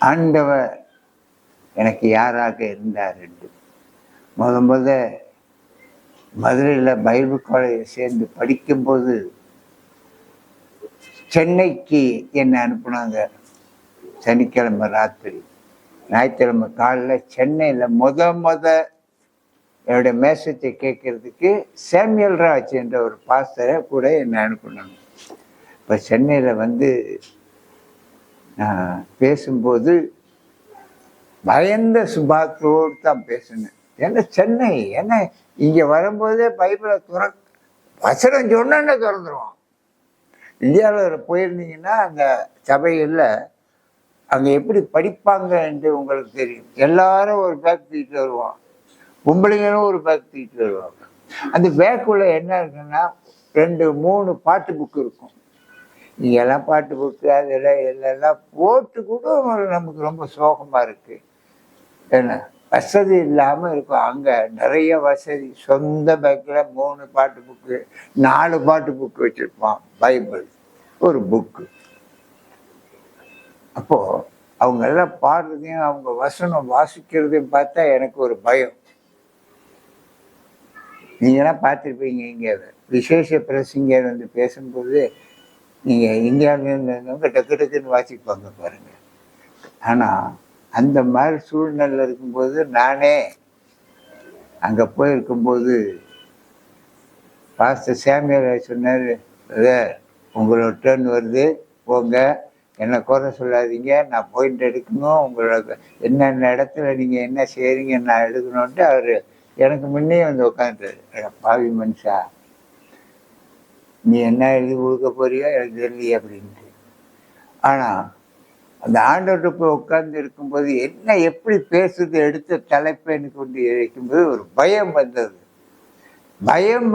ஆண்டவர் எனக்கு யாராக இருந்தார் என்று முத மதுரையில் பைபிள் காலேஜ் சேர்ந்து படிக்கும்போது சென்னைக்கு என்னை அனுப்புனாங்க. சனிக்கிழமை ராத்திரி, ஞாயிற்றுக்கிழமை காலையில் சென்னையில் என்னுடைய மேசத்தை கேட்கறதுக்கு சாமுவேல் ராஜ் என்ற ஒரு பாஸ்டரை கூட என்னை அனுப்புனாங்க. இப்போ சென்னையில் நான் பேசும்போது பயந்த சுபாத்தோடு தான் பேசினேன். ஏன்னா சென்னை, ஏன்னா இங்கே வரும்போதே பைபிளை வசனம் சொன்னே திறந்துருவான். இந்தியாவில் போயிருந்தீங்கன்னா அந்த சபைகளில் அங்கே எப்படி படிப்பாங்க என்று உங்களுக்கு தெரியும். எல்லாரும் ஒரு பேக் தூக்கிட்டு வருவான், பொம்பளைங்களும் ஒரு பேக் தூக்கிட்டு வருவாங்க. அந்த பேக்குள்ள என்ன இருக்குன்னா 2-3 பாட்டு புக்கு இருக்கும். இங்கெல்லாம் பாட்டு புக்கு அதெல்லாம் எல்லாம் போட்டு கூட நமக்கு ரொம்ப சோகமாக இருக்கு. ஏன்னா வசதி இல்லாமல் இருக்கும். அங்கே நிறைய வசதி. சொந்த பேக்கில் 3 பாட்டு புக்கு, 4 பாட்டு புக்கு வச்சுருப்பான். பைபிள் ஒரு புக்கு. அப்போது அவங்க எல்லாம் பாடுறதையும் அவங்க வசனம் வாசிக்கிறதையும் பார்த்தா எனக்கு ஒரு பயம். நீங்களாம் பார்த்துருப்பீங்க, இங்கே விசேஷ பிரசங்கர் பேசும்போது நீங்கள் இந்தியாவிலேருந்து டக்கு டக்குன்னு வாசிப்பாங்க பாருங்கள். ஆனால் அந்த மாதிரி சூழ்நிலை இருக்கும்போது நானே அங்கே போயிருக்கும்போது பாஸ்டர் சாமுவேல் சொன்னார், உங்களோட டர்ன் வருது, போங்க, என்னை குறை சொல்லாதீங்க, நான் பாயிண்ட் எடுக்கணும், உங்களோட என்னென்ன இடத்துல நீங்கள் என்ன செய்கிறீங்க நான் எடுக்கணுன்ட்டு அவர் எனக்கு முன்னே உட்காந்துட்டாரு. பாவி மனுஷா, நீ என்ன எழுதி கொடுக்க போறியோ எனக்கு தெரியலையே அப்படின்ட்டு. ஆனால் அந்த ஆண்டவர்கிட்ட போய் உட்கார்ந்து இருக்கும்போது என்ன எப்படி பேசுறது, எடுத்த தலைப்பை கொண்டு இருக்கும்போது ஒரு பயம் வந்தது. பயம்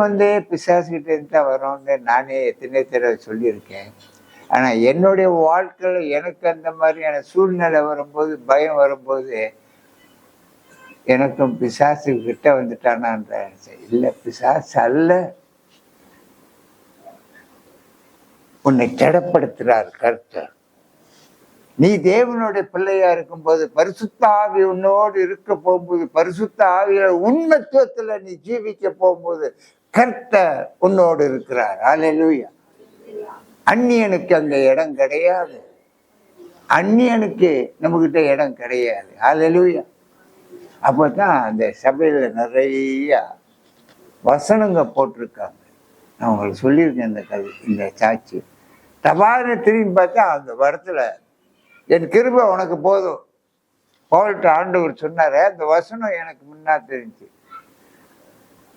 பிசாசுகிட்ட இருந்து தான் வரோம்னு நானே எத்தனை தடவை சொல்லியிருக்கேன். ஆனால் என்னுடைய வாழ்க்கையில் எனக்கு அந்த மாதிரியான சூழ்நிலை வரும்போது, பயம் வரும்போது எனக்கும் பிசாசு கிட்ட வந்துட்டானான்ற இல்லை, பிசாசு அல்ல, உன்னை திடப்படுத்துறார் கர்த்தர். நீ தேவனுடைய பிள்ளையா இருக்கும்போது, பரிசுத்த ஆவி உன்னோடு இருக்க போகும்போது, பரிசுத்த ஆவியோட உண்மைத்துவத்துல நீ ஜீவிக்க போகும்போது கர்த்தர் உன்னோடு இருக்கிறார். அல்லேலூயா. அந்நியனுக்கு அங்க இடம் கிடையாது. அந்நியனுக்கு நம்மகிட்ட இடம் கிடையாது. அல்லேலூயா. அப்பதான் அந்த சபையில நிறைய வசனங்க போட்டிருக்காங்க. நான் உங்களுக்கு சொல்லியிருக்கேன் இந்த கதை, இந்த சாட்சி. தபான திரும்பி பார்த்தா அந்த இடத்துல என் கிருபை உனக்கு போதும் பவுல்ட்ட ஆண்டவர் சொன்னாரு. அந்த வசனம் எனக்கு முன்னா தெரிஞ்சு,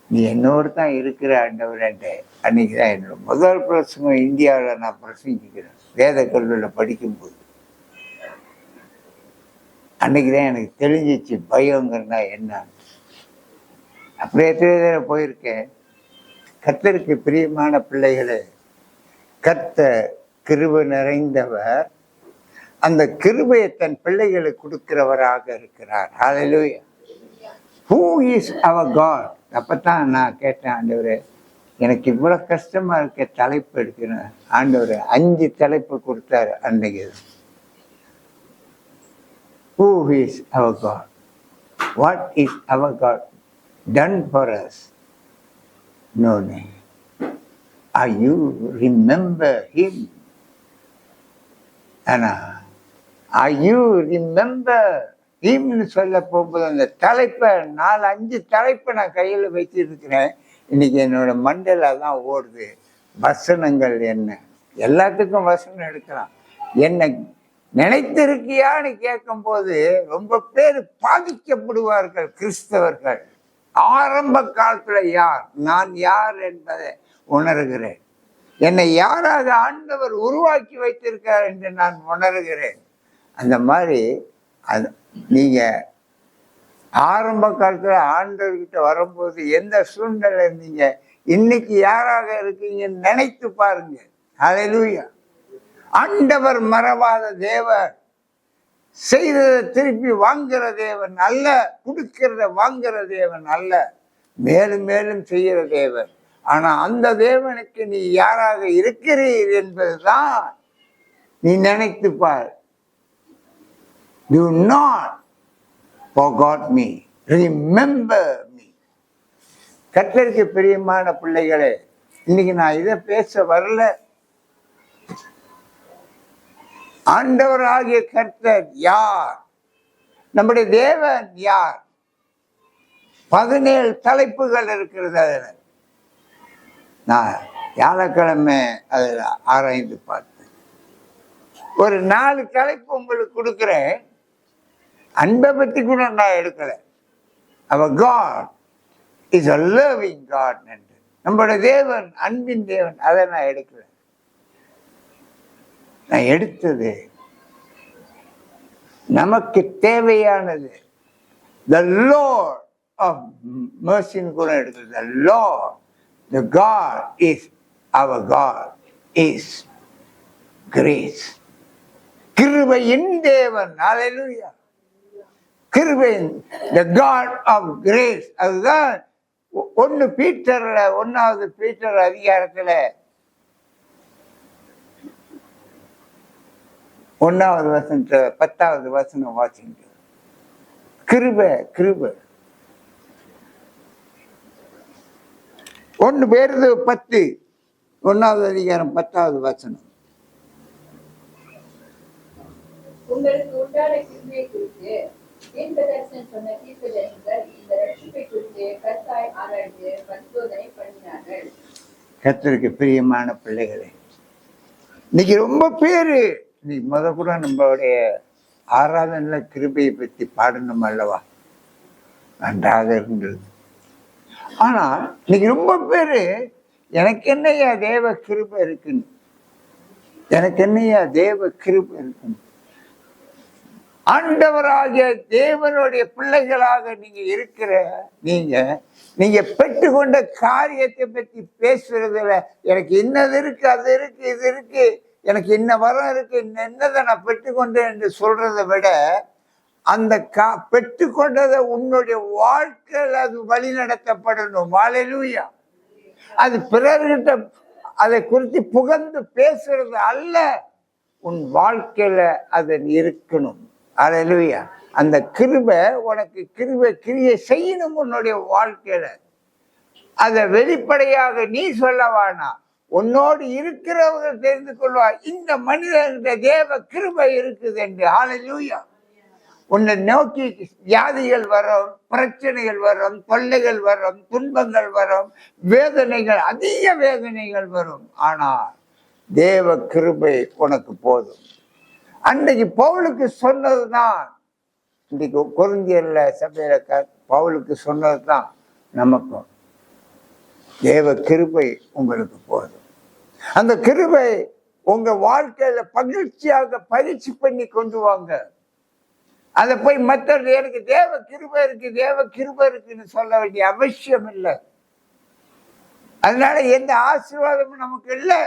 நீ என்னோடு தான் இருக்கிற ஆண்டவர்ன்ட்டு. அன்னைக்கு தான் என்னோட முதல் பிரசங்கம் இந்தியாவில் நான் பிரசங்கிக்கிறேன், வேத கல்லூரியில் படிக்கும்போது. அன்னைக்கு தான் எனக்கு தெரிஞ்சிச்சு பயங்கிறனா என்ன. அப்படியே எத்தனை போயிருக்கேன். கர்த்தருக்கு பிரியமான பிள்ளைகளே, கர்த்தர் கிருபை நிறைந்தவர். அந்த கிருபையை தன் பிள்ளைகளுக்கு கொடுக்கிறவராக இருக்கிறார். ஹல்லேலூயா. Who is our God? அப்பதான் நான் கேட்டேன், ஆண்டவரே எனக்கு இவ்வளவு கஷ்டமா இருக்க, தலைப்பு எடுக்கிறேன். ஆண்டவர் 5 தலைப்பு கொடுத்தாரு அன்னைக்கு. Who is our God? What is our God done for us? No name. Are you remember him? ஆனா Are you remember him சொல்ல போகும்போது அந்த தலைப்பை 4-5 தலைப்பை நான் கையில் வச்சிருக்கிறேன். இன்னைக்கு என்னோட மண்டல தான் ஓடுது. வசனங்கள் என்ன, எல்லாத்துக்கும் வசனம் எடுக்கலாம். என்ன நினைத்திருக்கியான்னு கேட்கும் போது ரொம்ப பேர் பாதிக்கப்படுவார்கள் கிறிஸ்தவர்கள். ஆரம்ப காலத்துல யார் நான் யார் என்பதை உணர்கிறேன். என்னை யாராக ஆண்டவர் உருவாக்கி வைத்திருக்கார் என்று நான் உணர்கிறேன். அந்த மாதிரி அது நீங்க ஆரம்ப காலத்துல ஆண்டவர்கிட்ட வரும்போது எந்த சூழ்நிலை இருந்தீங்க, இன்னைக்கு யாராக இருக்கீங்கன்னு நினைத்து பாருங்க. ஹல்லேலூயா. ஆண்டவர் மறவாத தேவன், செய்ததை திருப்பி வாங்குற தேவன் அல்ல, கொடுக்கிறத வாங்குற தேவன் அல்ல, மேலும் மேலும் செய்கிற தேவன். ஆனா அந்த தேவனுக்கு நீ யாராக இருக்கிறீர் என்பதுதான் நீ நினைத்து பார். Do not forget me. Remember me. கர்த்தருக்கு பிரியமான பிள்ளைகளே, இன்னைக்கு நான் இதை பேச வரல. ஆண்டவராகிய கர்த்தர் யார்? நம்முடைய தேவன் யார்? 17 தலைப்புகள் இருக்கிறது. அதில் நான் வியாழக்கிழமை அதில் ஆராய்ந்து பார்த்தேன். ஒரு 4 தலைப்பு உங்களுக்கு கொடுக்குறேன். அன்பை பற்றி கூட நான் எடுக்கலை. அவர் God is a loving God என்று. நம்முடைய தேவன் அன்பின் தேவன். அதை நான் எடுக்கல. நான் எடுத்தது நமக்கு தேவையானது. The Lord of mercy கூட எடுக்கிறது. The Lord, the God is our God is grace. கிருபையின் தேவன். ஹல்லேலூயா. கிருபையின், the God of grace. அதுதான் 1 பீட்டர்ல 1வது பீட்டர் அதிகாரத்துல 1வது வசனத்துல 10வது வசனம் வாசிங்க. கிருபை கிருபை. 1 பேருந்து 10 1வது அதிகாரம் 10வது வசனம். உங்களுக்கு உண்டான கிருபையை குறித்து சொன்ன தீர்க்கதரிசிகள் இந்த ரட்சிப்பை குறித்து கர்த்தாய் ஆராய்ந்து பரிசோதனை பண்ணினார்கள். கர்த்தருக்கு பிரியமான பிள்ளைகளே, இன்னைக்கு ரொம்ப பேரு இன்னைக்கு கூட நம்மளுடைய ஆராதனையில கிருபையை பற்றி பாடணும் அல்லவா? நன்றாக இருந்தது. ஆனா இன்னைக்கு ரொம்ப பேரு எனக்கு என்னையா தேவ கிருபை இருக்குன்னு, எனக்கு என்னையா தேவ கிருபை இருக்குன்னு. ஆண்டவராகிய தேவனுடைய பிள்ளைகளாக நீங்க இருக்கிற நீங்க பெற்றுக்கொண்ட காரியத்தை பற்றி பேசுறதுல எனக்கு இன்னது இருக்கு, அது இருக்கு, இது இருக்கு, எனக்கு இன்ன வரம் இருக்கு, என்னதை நான் பெற்றுக்கொண்டேன் என்று சொல்றதை விட அந்த பெற்றுக்கொண்டதை உன்னுடைய வாழ்க்கையில் அது வழி நடத்தப்படணும். ஹல்லேலூயா. அது பிறர்கிட்ட அதை குறித்து புகழ்ந்து பேசுறது அல்ல, உன் வாழ்க்கையில அது இருக்கணும். ஹல்லேலூயா. அந்த கிருபை உனக்கு கிரியை செய்யணும் உன்னுடைய வாழ்க்கையில. அதை வெளிப்படையாக நீ சொல்ல வேணாம், உன்னோடு இருக்கிறவங்க தெரிந்து கொள்வார் இந்த மனிதனுடைய தேவ கிருபை இருக்குது என்று. ஹல்லேலூயா. உன்னை நோக்கி வியாதிகள் வரும், பிரச்சனைகள் வரும், தொல்லைகள் வரும், துன்பங்கள் வரும், வேதனைகள், அதிக வேதனைகள் வரும். ஆனால் தேவ கிருபை உனக்கு போதும். அன்றைக்கு பவுலுக்கு சொன்னதுதான், இன்றைக்கு கொரிந்தியர்ல சபையில பவுலுக்கு சொன்னதுதான் நமக்கும். தேவ கிருபை உங்களுக்கு போதும். அந்த கிருபை உங்க வாழ்க்கையில மகிழ்ச்சியாக பயிற்சி பண்ணி கொண்டு வாங்க. அதை போய் மற்றவர்கள் எனக்கு தேவ கிருபை இருக்கு, தேவ கிருபை இருக்குன்னு சொல்ல வேண்டிய அவசியம் இல்லை. அதனால எந்த ஆசீர்வாதமும் நமக்கு இல்லை.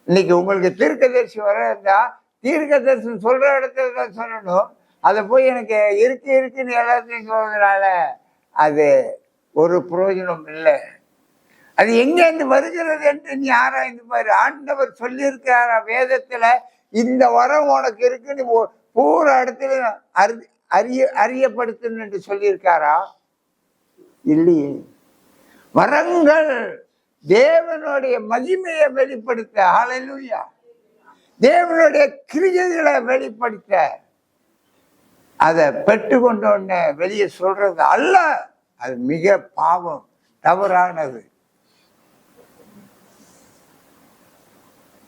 இன்னைக்கு உங்களுக்கு தீர்க்கதரிசி வர இருந்தா தீர்க்கதரிசி சொல்ற இடத்துல தான் சொல்லணும். அதை போய் எனக்கு இருக்குன்னு எல்லாத்தையும் சொல்றதுனால அது ஒரு பிரயோஜனம் இல்லை. அது எங்கேருந்து வருகிறது என்று நீ ஆராய்ந்து பாரு. ஆண்டவர் சொல்லியிருக்காரா வேதத்துல இந்த வரம் உனக்கு இருக்குன்னு பூரா இடத்துல அறியப்படுத்தணும் என்று சொல்லியிருக்காரா? இல்லையே. வரங்கள் தேவனுடைய மகிமையை வெளிப்படுத்த, ஹல்லேலூயா, தேவனுடைய கிரியைகளை வெளிப்படுத்த, அதை பெற்றுக்கொண்டோன்னு வெளியே சொல்றது அல்ல. அது மிக பாவம், தவறானது.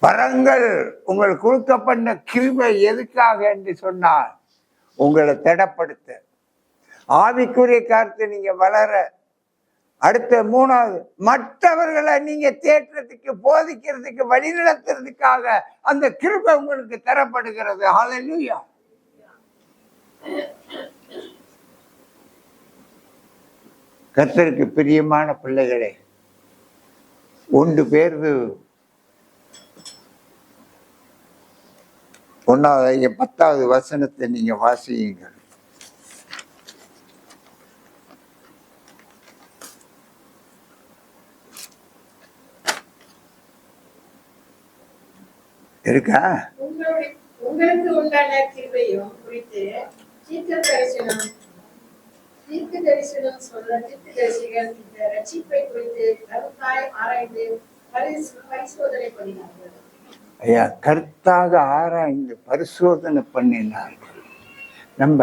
வரங்கள் உங்களுக்கு கொடுக்கப்பட்ட கிருபை எதுக்காக என்று சொன்னால் உங்களை திடப்படுத்த, ஆவிக்குரிய காரியத்தை நீங்க வளர, அடுத்த 3வது மற்றவர்களை நீங்க தேற்றத்துக்கு போதிக்கிறதுக்கு வழி நடத்துறதுக்காக அந்த கிருபை உங்களுக்கு தரப்படுகிறது. ஹல்லேலூயா. கர்த்தருக்கு பிரியமான பிள்ளைகளே, 1 பேரு 1வது 10வது வசனத்தை நீங்க வாசியுங்கள். இருக்கா? உங்களுக்கு உண்டான கிருபையும் குறித்து தீர்க்க தரிசனம் சொல்ற தீர்க்கதரிசிகள் இந்த ரட்சிப்பை குறித்து கருத்தாய் ஆராய்ந்து பரிசோதனை பண்ணினார்கள். ஐயா, கருத்தாக ஆராய்ந்து பரிசோதனை பண்ணினார்கள். நம்ம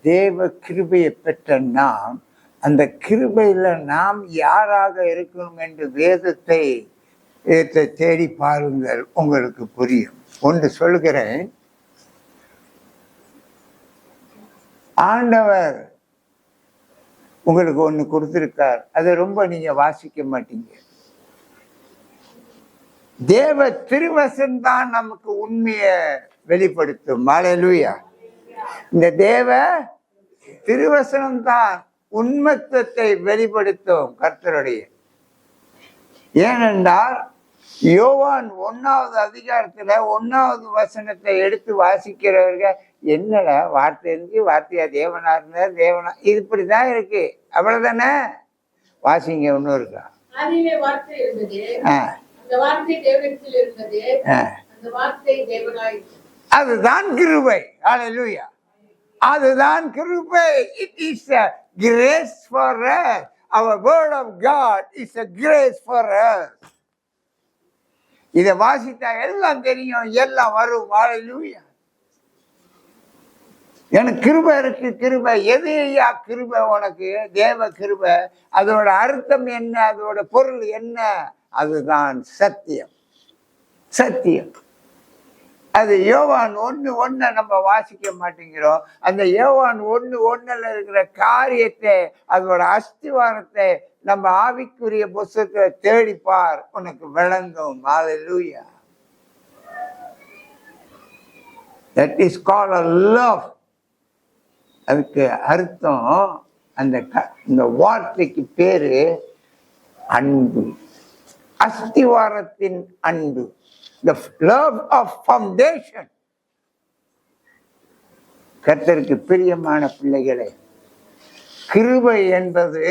தேவ கிருபையை பெற்ற நாம் அந்த கிருபையில நாம் யாராக இருக்கணும் என்று வேதத்தை தேடி பாருங்கள், உங்களுக்கு புரியும். ஒன்று சொல்கிறேன், ஆண்டவர் உங்களுக்கு ஒன்று கொடுத்திருக்கார், அதை ரொம்ப நீங்க வாசிக்க மாட்டீங்க. தேவ திருவசனம் நமக்கு உண்மையை வெளிப்படுத்தும். அல்லேலூயா. இந்த தேவ திருவசனம் தான் உண்மத்துவத்தை வெளிப்படுத்தும் கர்த்தருடைய. ஏனென்றால் யோவான் 1வது அதிகாரத்துல 1வது வசனத்தை எடுத்து வாசிக்கிறவர்கள், என்னடா வார்த்தை இருந்து வார்த்தையா தேவனா இருந்தார் தேவனா, இது இப்படிதான் இருக்கு, அவ்வளவுதானே. வாசிங்க. ஒன்னும் இருக்கா? வார்த்தை இருந்தது, அந்த வார்த்தை தேவனிடத்தில் இருந்தது, அந்த வார்த்தை தேவனாய். அதுதான் கிருபை. அல்லேலூயா. அதுதான் கிருபை. It is a grace for us. Our word of God is a grace for us. இதை வாசித்தா எல்லாம் தெரியும், எல்லாம் வரும். அல்லேலூயா. எனக்கு கிருபை இருக்கு. கிருபை எது ஐயா? கிருபை உனக்கு தேவ கிருபை. அதோட அர்த்தம் என்ன? அதோட பொருள் என்ன? அதுதான் சத்தியம். சத்தியம். அது யோவான் 1:1 நம்ம வாசிக்க மாட்டேங்கிறோம். அந்த யோவான் 1:1 இருக்கிற காரியத்தை, அதோட அஸ்திவாரத்தை நம்ம ஆவிக்குரிய புத்தகத்தை தேடிப்பார், உனக்கு விளங்கும். அல்லேலூயா. That is called a love. அதுக்கு அர்த்தம், இந்த வார்த்தைக்கு பேரு அன்பு, அஸ்திவாரத்தின் அன்பு. The love of foundation. கர்த்தருக்கு பிரியமான பிள்ளைகளே, கிருபை என்பது,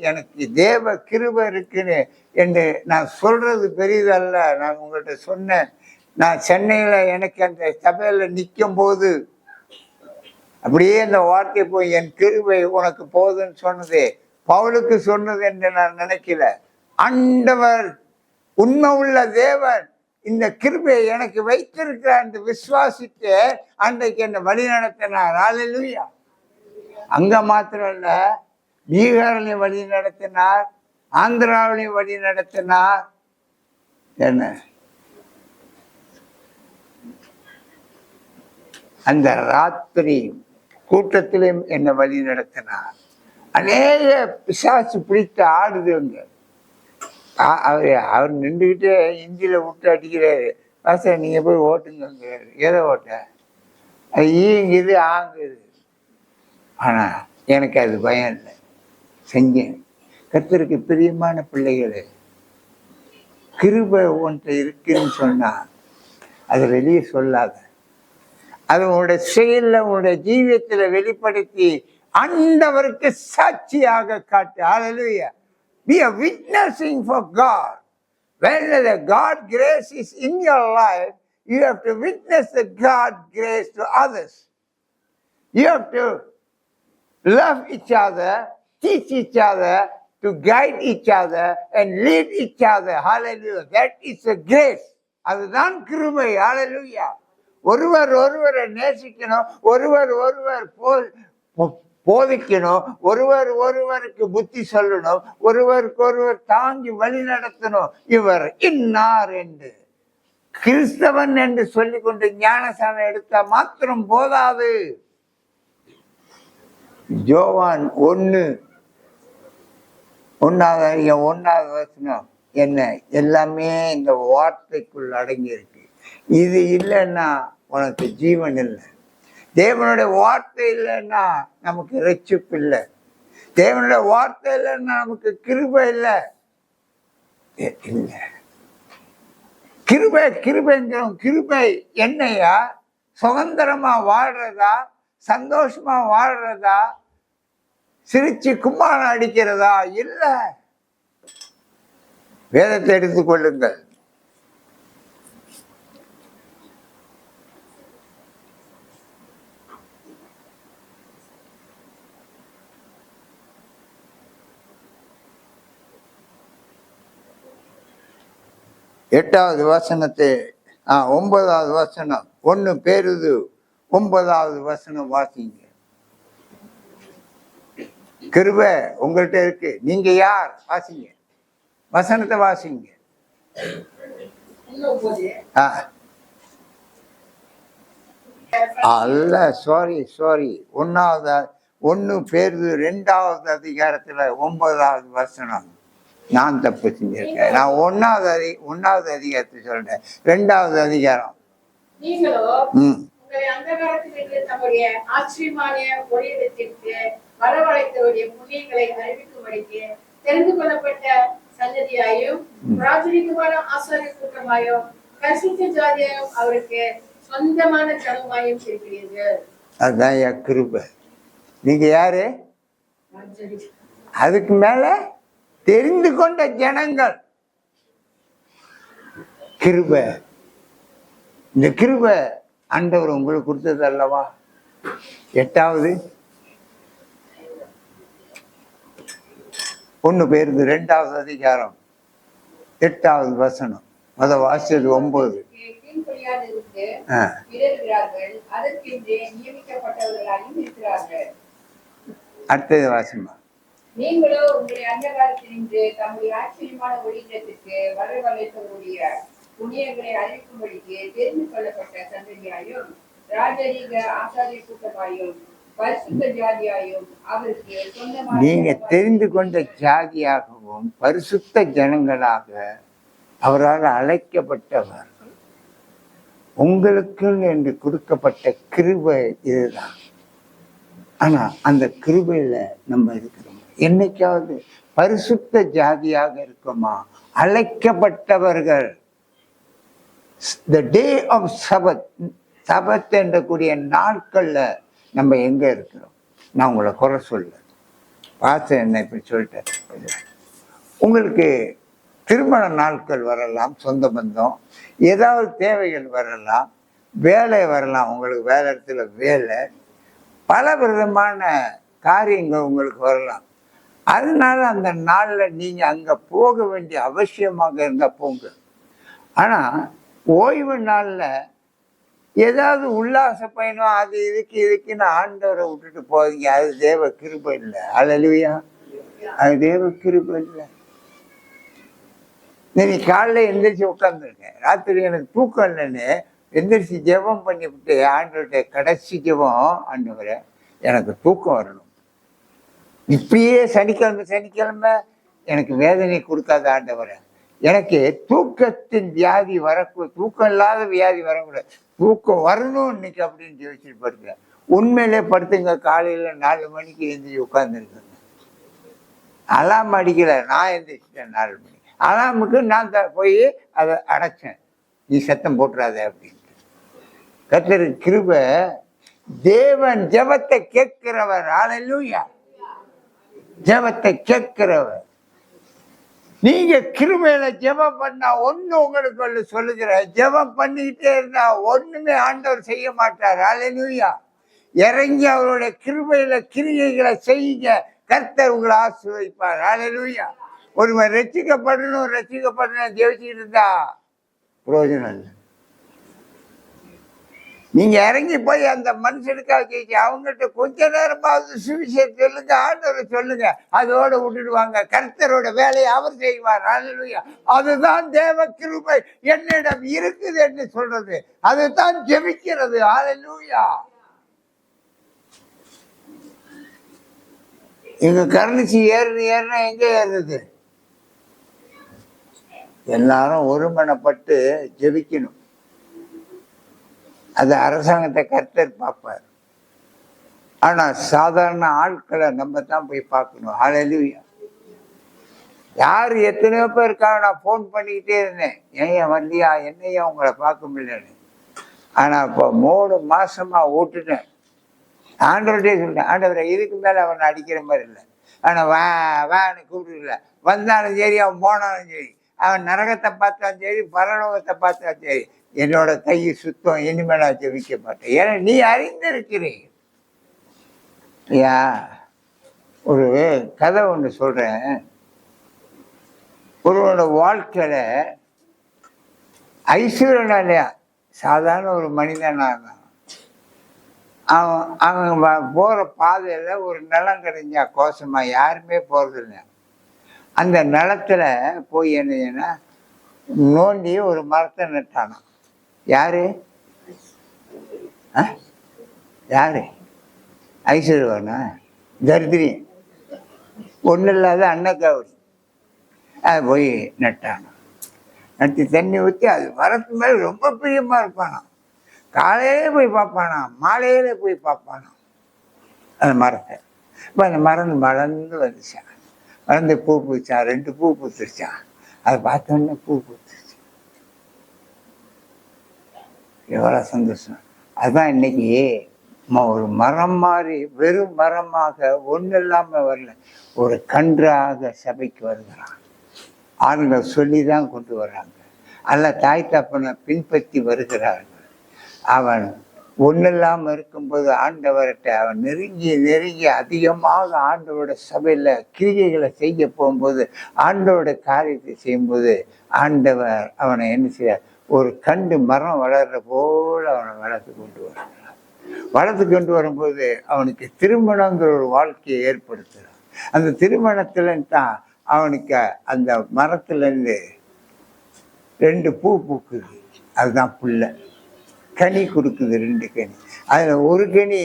எனக்கு தேவ கிருபை இருக்குன்னு என்று நான் சொல்றது பெரிதல்ல. நான் உங்கள்கிட்ட சொன்னேன், நான் சென்னையில எனக்கு அந்த சபையில நிற்கும் போது அப்படியே அந்த வார்த்தை போய், என் கிருபை உனக்கு போதுன்னு சொன்னது பவுலுக்கு சொன்னது என்று நான் நினைக்கல. ஆண்டவர் உண்மை உள்ள தேவன் இந்த கிருபையை எனக்கு வைத்திருக்கிறார் என்று விசுவாசித்து அன்றைக்கு என்னை வழி நடத்தினார். அல்லேலூயா. அங்க மாத்திரம் இல்ல, பீகாரிலையும் வழி நடத்தினார், ஆந்திராவிலையும் வழி நடத்தினார். என்ன அந்த ராத்திரி கூட்டத்திலும் என்னை வழி நடத்தினார். அநேக பிசாசு பிடித்து ஆடுதுங்க. அவர் நின்றுக்கிட்டே இஞ்சில விட்டு அடிக்கிறாரு. பாஸ்டர் நீங்க போய் ஓட்டுங்க. எதை ஓட்ட? அது ஈங்குது ஆங்குது. ஆனா எனக்கு அது பயம் இல்லை, செஞ்சேன். கர்த்தருக்கு பிரியமான பிள்ளைகளே, கிருபை ஒன்றை இருக்குன்னு சொன்னா அதை வெளியே சொல்லாத. அது உன்னுடைய செயல்ல, உன்னுடைய ஜீவியத்துல வெளிப்படுத்தி ஆண்டவருக்கு சாட்சியாக காட்டு. அல்லேலூயா. Be a witnessing for God. When the God grace is in your life, you have to witness the God grace to others. You have to love each other, teach each other, to guide each other and lead each other. Hallelujah. That is a grace. அதுதான் கிருபை. ஹalleluya. ஒருவர் ஒருவரை நேசிக்கணும், ஒருவர் ஒருவர் போதிக்கணும், ஒருவர் ஒருவருக்கு புத்தி சொல்லணும், ஒருவருக்கு ஒருவர் தாங்கி வழி நடத்தணும். இவர் இன்னார் என்று கிறிஸ்தவன் என்று சொல்லிக் கொண்டு ஞானசானம் எடுத்தா மாத்திரம் போதாது. யோவான் 1:1 வசனம் என்ன? எல்லாமே இந்த வார்த்தைக்குள் அடங்கி இருக்கு. இது இல்லைன்னா உனக்கு ஜீவன் இல்லை. தேவனுடைய வார்த்தை இல்லைன்னா நமக்கு ரட்சிப்பு இல்லை. தேவனுடைய வார்த்தை இல்லைன்னா நமக்கு கிருபை இல்லை. கிருபைங்கிறோம். கிருபை என்னையா? சுதந்திரமா வாழ்றதா, சந்தோஷமா வாழ்றதா, சிரிச்சு கும்மாளம் அடிக்கிறதா? இல்ல. வேதத்தை எடுத்துக்கொள்ளுங்கள். 8வது வசனத்தை 9வது வசனம் 1 பேருது 9வது வசனம் வாசிங்க. கிருபை உங்கள்கிட்ட இருக்கு, நீங்க யார்? வாசிங்க, வசனத்தை வாசிங்க. அல்ல, சாரி 1 பேருது 2வது அதிகாரத்துல 9வது வசனம். நான் தப்பு செஞ்சிருக்கேன். நான் 1வது அதிகாரத்தை சொல்றேன். 2வது அதிகாரம். தம்முடைய ஆச்சரியமான ஒளியிடத்திற்கு வரவழைத்தவருடைய புண்ணியங்களை அறிவிக்கும்படிக்கு தெரிந்து கொள்ளப்பட்ட சந்ததியாயும் ராஜரிகமான ஆசாரிய கூட்டமாயும் பரிசுத்த ஜாதியாயும் அவருக்கு சொந்தமான ஜனமாயும் இருக்கிறீர்கள். அதுதான் கிருபை. நீங்க யாரு? அதுக்கு மேல தெரிந்து கொண்ட ஜனங்கள். கிருபை, இந்த கிருபை ஆண்டவர் உங்களுக்கு கொடுத்தது அல்லவா? 8வது 1 பேருக்கு 2வது அதிகாரம் 8வது வசனம். அத வாசிச்சது 9. அடுத்தது வாசிமா. நீங்களோ உங்களுடைய அந்தகாரத்தினின்று தம்முடைய ஆச்சரியமான ஒளியிடத்திற்கு வரவழைத்தவருடைய புண்ணியங்களை அறிவிக்கும்படிக்கு தெரிந்து கொள்ளப்பட்ட சந்ததியாயும் ராஜரீக ஆசாரிய கூட்டமாயும் பரிசுத்த ஜாதியாயும் அவருக்கு சொந்தமான. நீங்க தெரிந்து கொண்ட ஜாதியாகவும் பரிசுத்த ஜனங்களாக அவரால் அழைக்கப்பட்டவர்கள். உங்களுக்கு என்று கொடுக்கப்பட்ட கிருபை இதுதான். ஆனா அந்த கிருபையில நம்ம இருக்கிறோம். என்னைக்காவது பரிசுத்த ஜாதியாக இருக்குமா? அழைக்கப்பட்டவர்கள். The day of Sabbath, சபத் என்றக்கூடிய நாட்கள்ல நம்ம எங்க இருக்கிறோம்? நான் உங்களை குறை சொல்ல பாஸ்டர் என்ன இப்படி சொல்லிட்டேன். உங்களுக்கு திருமண நாட்கள் வரலாம், சொந்த பந்தம், ஏதாவது தேவைகள் வரலாம், வேலை வரலாம், உங்களுக்கு வேலை இடத்துல வேலை, பல விதமான காரியங்கள் உங்களுக்கு வரலாம். அதனால அந்த நாள்ல நீங்க அங்க போக வேண்டிய அவசியமாக இருந்தா போங்க. ஆனா ஓய்வு நாள்ல ஏதாவது உல்லாச பயணம் அது இதுக்குன்னு ஆண்டவரை விட்டுட்டு போவீங்க. அது தேவ கிருபை இல்லை. அல்லேலூயா, அது தேவ கிருபை இல்லை. நீ காலைல எந்திரிச்சு உட்காந்துருக்கேன், ராத்திரி எனக்கு தூக்கம் இல்லைன்னு எந்திரிச்சு ஜெபம் பண்ணிவிட்டு ஆண்டவர்கிட்ட கடைசி ஜெபம், ஆண்டவரை எனக்கு தூக்கம் வரணும், இப்படியே சனிக்கிழமை எனக்கு வேதனை கொடுக்காத ஆண்டவரை, எனக்கு தூக்கத்தின் வியாதி தூக்கம் இல்லாத வியாதி வரக்கூடாது, தூக்கம் வரணும் இன்னைக்கு அப்படின்னு ஜெயிச்சுட்டு படுத்துங்க. உண்மையிலே படுத்துங்க. காலையில 4 மணிக்கு எழுந்திரிச்சு உட்காந்துருக்குங்க. அலாம் அடிக்கல, நான் எந்திரிச்சிட்டேன் 4 மணி. அலாமுக்கு நான் போய் அதை அடைச்சேன், நீ சத்தம் போட்டுறாத அப்படின்ட்டு. கர்த்தர் கிருபை. தேவன் ஜெபத்தை கேட்கிறவர். அல்லேலூயா, ஜெபத்தை கேட்கிறவர். நீங்க கிருபையில ஜெபம் பண்ணா ஒண்ணு உங்களுக்கு சொல்லுகிறேன், ஜெபம் பண்ணிக்கிட்டே இருந்தா ஒண்ணுமே ஆண்டவர் செய்ய மாட்டார். அல்லேலூயா, இறங்கி அவருடைய கிருபையில கிரியைகளை செய்யுங்க, கர்த்தர் உங்களை ஆசீர்வதிப்பார். அல்லேலூயா. ஒருவன் ரட்சிக்கப்படணும் ஜெபிச்சுட்டு இருந்தா பிரயோஜனம் இல்லை. நீங்க இறங்கி போய் அந்த மனுஷனுக்காக ஜெயிச்சு அவங்ககிட்ட கொஞ்ச நேரமாவது சுவிசேஷம் சொல்லுங்க, ஆண்டவரை சொல்லுங்க, அதோட விட்டுடுவாங்க. கர்த்தரோட வேலையை அவர் செய்வார். அல்லேலூயா. அதுதான் தேவ கிருபை என்னிடம் இருக்குது என்று சொல்றது, அதுதான் ஜெபிக்கிறது. அல்லேலூயா. இங்க கரன்சி ஏறுனா எங்க ஏறுறது? எல்லாரும் ஒருமனப்பட்டு ஜெபிக்கணும். அது அரசாங்கத்தை கர்த்தர் பார்ப்பார். ஆனா சாதாரண ஆட்களை நம்ம தான் போய் பார்க்கணும். அல்லேலூயா. யார் எத்தனையோ பேருக்காக நான் ஃபோன் பண்ணிக்கிட்டே இருந்தேன், ஏன் வரலையா, என்னையா உங்களை பார்க்க முடியலன்னு. ஆனா இப்போ 3 மாசமா ஓட்டுட்டேன். ஆண்டவர்கிட்டே சொல்லிட்டேன், ஆண்டவரை இதுக்கு மேலே அவனை அடிக்கிற மாதிரி இல்லை, அவனை வேன்னு கூப்பிட்டுல, வந்தாலும் சரி, அவன் போனாலும் சரி, அவன் நரகத்தை பார்த்தாலும் சரி, பரலோகத்தை பார்த்தாலும் சரி, என்னோட கை சுத்தம், இனிமேல் நான் ஜெபிக்க மாட்டேன். ஏன்னா நீ அறிந்திருக்கிறீங்க. ஐயா, ஒரு கதை ஒன்று சொல்றேன். ஒருவனோட வாழ்க்கையில ஐஸ்வர்யனா இல்லையா, சாதாரண ஒரு மனிதனா இருந்தான். அவன் போற பாதையில ஒரு நிலம் கிடைஞ்சா கோசமா, யாருமே போறதில்லை. அந்த நிலத்துல போய் என்ன நோண்டி ஒரு மரத்தை நட்டானான். யாரு யாரு? ஐஸ்வர்யவானா? தரித்திரி, ஒன்றும் இல்லாத அன்னக்காவடி. அது போய் நட்டானான். நட்டு தண்ணி ஊற்றி அது மரத்து மேலே ரொம்ப பிரியமா இருப்பானான். காலையிலே போய் பார்ப்பானா, மாலையில போய் பார்ப்பானா அந்த மரத்தை. இப்போ அந்த மரம் வளர்ந்து வந்துச்சான். வளர்ந்து பூ பூச்சான். 2 பூ பூத்துருச்சான். அதை பார்த்தோன்னே பூ பூத்துருச்சு. எவ்வளோ சந்தோஷம்! அதுதான் இன்னைக்கு ஒரு மரம் மாதிரி, வெறும் மரமாக ஒன்றும் இல்லாமல் வரல, ஒரு கன்றாக சபைக்கு வருகிறான். ஆண்கள் சொல்லி தான் கொண்டு வர்றாங்க, அல்ல தாய் தப்பனை பின்பற்றி வருகிறார்கள். அவன் ஒன்றில்லாமல் இருக்கும்போது ஆண்டவர்கிட்ட அவன் நெருங்கி நெருங்கி அதிகமாக ஆண்டவரோட சபையில் கிரிகைகளை செய்ய போகும்போது, ஆண்டவரோட காரியத்தை செய்யும்போது, ஆண்டவர் அவனை என்ன செய்ய, ஒரு கண்டு மரம் வளர்ற போல அவனை வளர்த்து கொண்டு வருகிறான். வளர்த்து கொண்டு வரும்போது அவனுக்கு திருமணங்கிற ஒரு வாழ்க்கையை ஏற்படுத்துகிறான். அந்த திருமணத்துல தான் அவனுக்கு அந்த மரத்துலேருந்து 2 பூ பூக்குது. அதுதான் புல்லை. கனி கொடுக்குது, 2 கனி. அதில் ஒரு கனி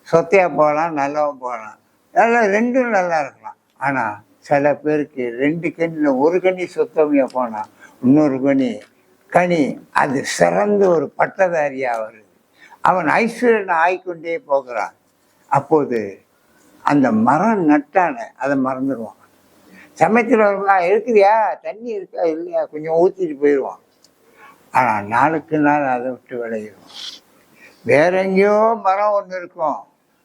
சொத்தையா போகலாம், நல்லாவும் போகலாம், நல்லா 2ம் நல்லா இருக்கலாம். ஆனால் சில பேருக்கு 2 கனியில் ஒரு கனி சொத்தமையாக போனால் இன்னொரு கனி அது சிறந்த ஒரு பட்டதாரியாக வருது. அவன் ஐஸ்வர்யனை ஆய்கொண்டே போகிறான். அப்போது அந்த மரம் நட்டான அதை மறந்துடுவான். சமயத்தில் வருவான், இருக்குதியா, தண்ணி இருக்கா இல்லையா, கொஞ்சம் ஊற்றிட்டு போயிடுவான். ஆனால் நாளுக்கு நாள் அதை விட்டு விளையிடும். வேற எங்கேயோ மரம் ஒன்று இருக்கும்,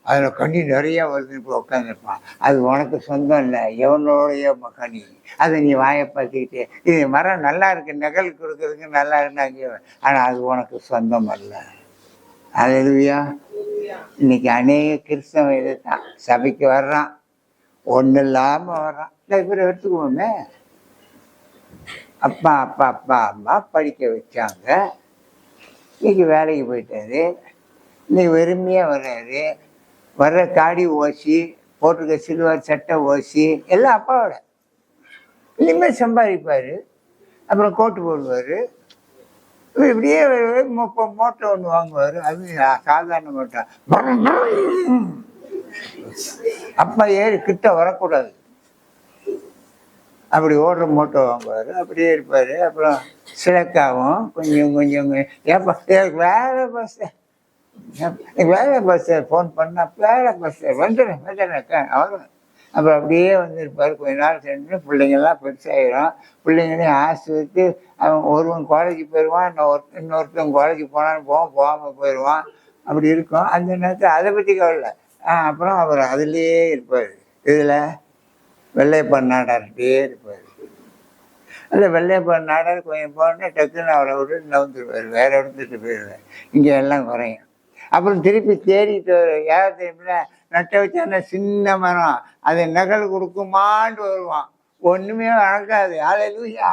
அதில் கனி நிறையா வருதுன்னு போய் உட்காந்துருப்பான். அது உனக்கு சொந்தம் இல்லை, எவனோடைய கனி. அதை நீ வாயை பார்த்துக்கிட்டே, இது மரம் நல்லா இருக்கு, நகல் கொடுக்கறதுக்கு நல்லா இருந்தாங்க, ஆனால் அது உனக்கு சொந்தம் அல்ல. அல்லேலூயா. இன்னைக்கு அநேக கிறிஸ்தவ இதை தான், சபைக்கு வர்றான், ஒன்றும் இல்லாமல் வர்றான். பேர் எடுத்துக்குவோமே, அப்பா அப்பா அப்பா அம்மா படிக்க வச்சாங்க, இன்னைக்கு வேலைக்கு போயிட்டாரு, இன்னைக்கு வெறுமையாக வர்றாரு. வர்ற காடி ஓசி, போட்டிருக்க சில்வர் சட்டை ஓசி, எல்லாம் அப்பாவோட. இனிமேல் சம்பாதிப்பார், அப்புறம் கோட்டு போடுவார், இப்படியே மோட்டை ஒன்று வாங்குவார். அது சாதாரண மோட்டை. அப்பா ஏறி கிட்ட வரக்கூடாது, அப்படி ஓடுற மோட்டோ வாங்குவார். அப்படியே இருப்பார். அப்புறம் சிலக்காவும் கொஞ்சம் ஏப்பா வேலை பஸ்ஸு, வேலை பஸ்ஸை ஃபோன் பண்ணால் வேலை பஸ்ஸை வந்துடுறேன் அவ்வளோ. அப்புறம் அப்படியே வந்துருப்பார். கொஞ்ச நாள் சென்று பிள்ளைங்கள்லாம் பெருசாகிடும். பிள்ளைங்களையும் ஆசிரியத்து அவன் ஒருவன் காலேஜ் போயிடுவான், இன்னொருத்தன் காலேஜ் போனான்னு போகாமல் போயிடுவான். அப்படி இருக்கும். அந்த நேரத்தில் அதை பற்றி கவலை. அப்புறம் அவர் அதுலேயே இருப்பார். இதில் வெள்ளையப்பன் நாடார்கிட்டே இருப்பார். அந்த வெள்ளையப்பன் நாடார் கொஞ்சம் போனால் டக்குன்னு அவரை விட்டு நவுந்துருவார், வேற இடத்துட்டு போயிடுவார். இங்கே எல்லாம் குறையும். அப்புறம் திருப்பி தேடிட்டு யாரை திரும்பினா நட்டை வச்சா சின்ன மரம், அதை நகல் கொடுக்குமான்னு வருவான். ஒன்றுமே நடக்காது. அல்லேலூயா.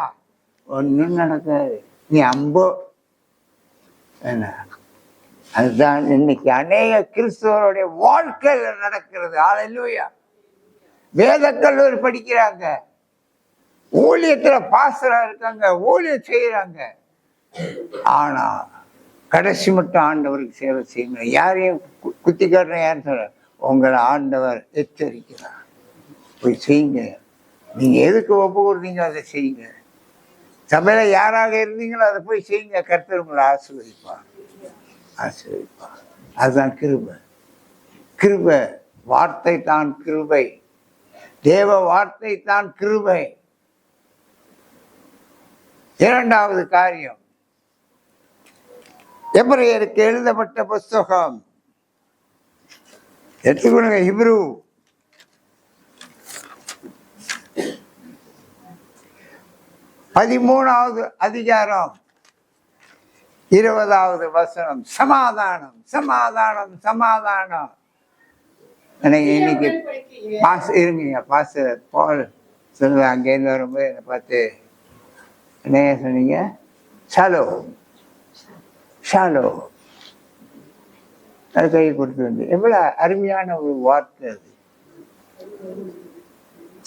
ஒன்றும் நடக்காது. நீ அம்போ என்ன. அதுதான் இன்னைக்கு அநேக கிறிஸ்தவருடைய வாழ்க்கையில் நடக்கிறது. அல்லேலூயா. வேத கல்லூரி படிக்கிறாங்க, ஊழியத்தில் பாஸ்டரா இருக்காங்க, ஊழியம் செய்யறாங்க. ஆனா கடைசி மட்டும் ஆண்டவருக்கு சேவை செய்யுங்க. யாரையும் குத்தி காட்டுற யாரும் சொல்ற, உங்களை ஆண்டவர் எச்சரிக்கிறார், போய் செய்யுங்க. நீங்க எதுக்கு ஒப்பு கொடுத்தீங்க அதை செய்யுங்க. சபையில யாராக இருந்தீங்களோ அதை போய் செய்யுங்க. கர்த்தர் உங்களை ஆசீர்வதிப்பார். அதுதான் கிருபை. கிருபை வார்த்தை தான் கிருபை. தேவ வார்த்தை தான் கிருபை. இரண்டாவது காரியம், எபிரேயருக்கு எழுதப்பட்ட புஸ்தகம் எடுத்துக்கொள்ளுங்க. ஹிப்ரு 13வது அதிகாரம் 20வது வசனம். சமாதானம் சமாதானம் சமாதானம். இன்னைக்கு பாஸ் இருங்க, பாஸ் போல் சொல்லுவேன். அங்கேருந்து வரும்போது என்னை பார்த்து என்ன சொன்னீங்க? ஷாலோ ஷாலோ அது கை கொடுத்து வந்து எவ்வளவு அருமையான ஒரு வார்த்தை அது.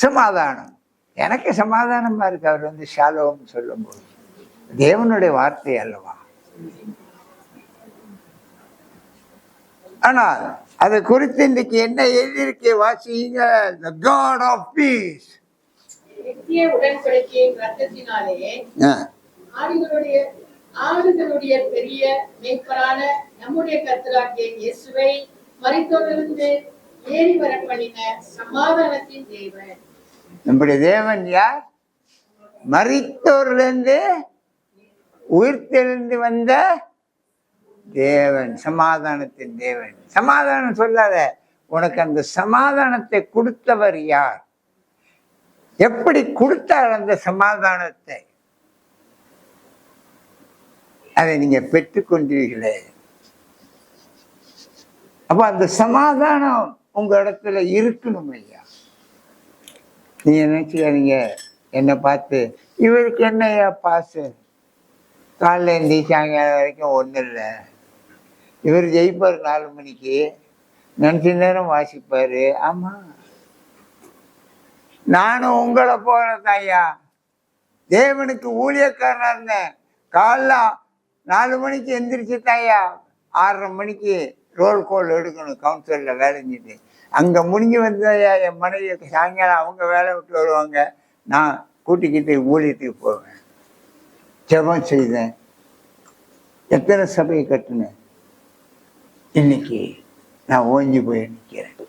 சமாதானம், எனக்கு சமாதானமா இருக்கு அவர் வந்து ஷாலோன்னு சொல்லும் போது. தேவனுடைய வார்த்தை அல்லவா. ஆனால் அதை குறித்து இன்றைக்கு என்ன எழுதியிருக்கே வாசிங்க. The God of peace. நித்திய உடன்படிக்கையின் ரத்தத்தினாலே ஆடுகளுடைய பெரிய மேய்ப்பரான நம்முடைய கர்த்தராகிய இயேசுவை மரித்தோரிலிருந்து ஏறி வர பண்ணின சமாதானத்தின் தேவன். நம்முடைய தேவன் யார்? மரித்தோரிலிருந்து உயிர்த்தெழுந்து வந்த தேவன், சமாதானத்தின் தேவன். சமாதானம் சொல்லாத, உனக்கு அந்த சமாதானத்தை கொடுத்தவர் யார்? எப்படி கொடுத்தார் அந்த சமாதானத்தை? அதை நீங்க பெற்றுக்கொண்டீர்களே. அப்ப அந்த சமாதானம் உங்க இடத்துல இருக்கணும் ஐயா. நீங்க நினைச்சுக்காதீங்க என்னை பார்த்து இவருக்கு என்னையா பாசு, காலைல இருந்து சாயங்காலம் வரைக்கும் ஒன்றும் இல்லை, இவர் ஜெயிப்பார் 4 மணிக்கு, நினைச்ச நேரம் வாசிப்பாரு. ஆமா, நானும் உங்களை போறேன் ஐயா. தேவனுக்கு ஊழியக்காரனா இருந்தேன். காலைல 4 மணிக்கு எந்திரிச்சு தாயா 6:30 மணிக்கு ரோல் கோல் எடுக்கணும், கவுன்சிலர்ல வேலை செஞ்சுட்டு. அங்க முடிஞ்சு வந்தாயா என் மனைவி சாயங்காலம் அவங்க வேலை விட்டு வருவாங்க, நான் கூட்டிக்கிட்டு ஊழியத்துக்கு போவேன். ஜெபம் செய்தேன். எத்தனை சபையை கட்டினேன். இன்னைக்கு நான் ஓஞ்சி போய் நிற்கிறேன்.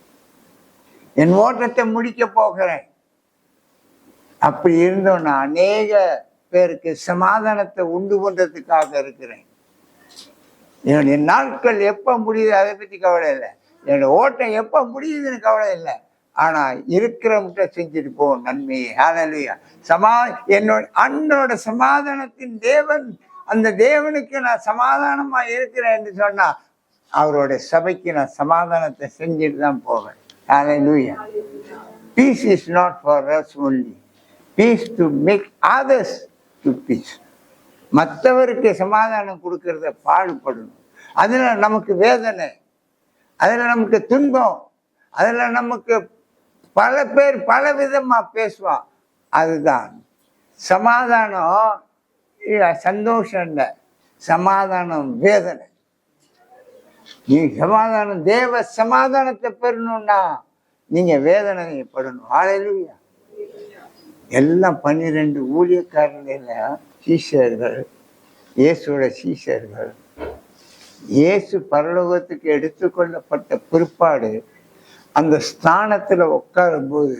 என் ஓட்டத்தை முடிக்க போகிறேன். அப்படி இருந்தோம் நான் அநேக பேருக்கு சமாதானத்தை உண்டு பண்றதுக்காக இருக்கிறேன். என்னுடைய நாட்கள் எப்ப முடியுது அதை பத்தி கவலை இல்லை, என்னோட ஓட்டம் எப்ப முடியுதுன்னு கவலை இல்லை. ஆனா இருக்கிறவங்கிட்ட செஞ்சுட்டு போவோம் நன்மையை. ஹல்லேலூயா. என்னோட அண்ணனோட சமாதானத்தின் தேவன், அந்த தேவனுக்கு நான் சமாதானமா இருக்கிறேன் என்று சொன்னா அவரோட சபைக்கு நான் சமாதானத்தை செஞ்சுட்டு தான் போவேன். ஹல்லேலூயா. Peace is not for us only. Peace to make others to peace. மற்றவருக்கு சமாதானம் கொடுக்கறத பாடுபடணும். அதுல நமக்கு வேதனை, அதுல நமக்கு துன்பம், அதுல நமக்கு பல பேர் பல விதமா பேசுவான். அதுதான் சமாதானம். சந்தோஷம் இல்லை, சமாதானம் வேதனை. நீ சமாதானம், தேவ சமாதானத்தை பெறணும்னா நீங்க வேதனைப்படணும். ஹல்லேலூயா. எல்லாம் 12 ஊழியக்காரர்கள் சீஷர்கள், இயேசுவோட சீஷர்கள். இயேசு பரலோகத்துக்கு எடுத்துக்கொள்ளப்பட்ட பிற்பாடு அந்த ஸ்தானத்துல உட்காரும் போது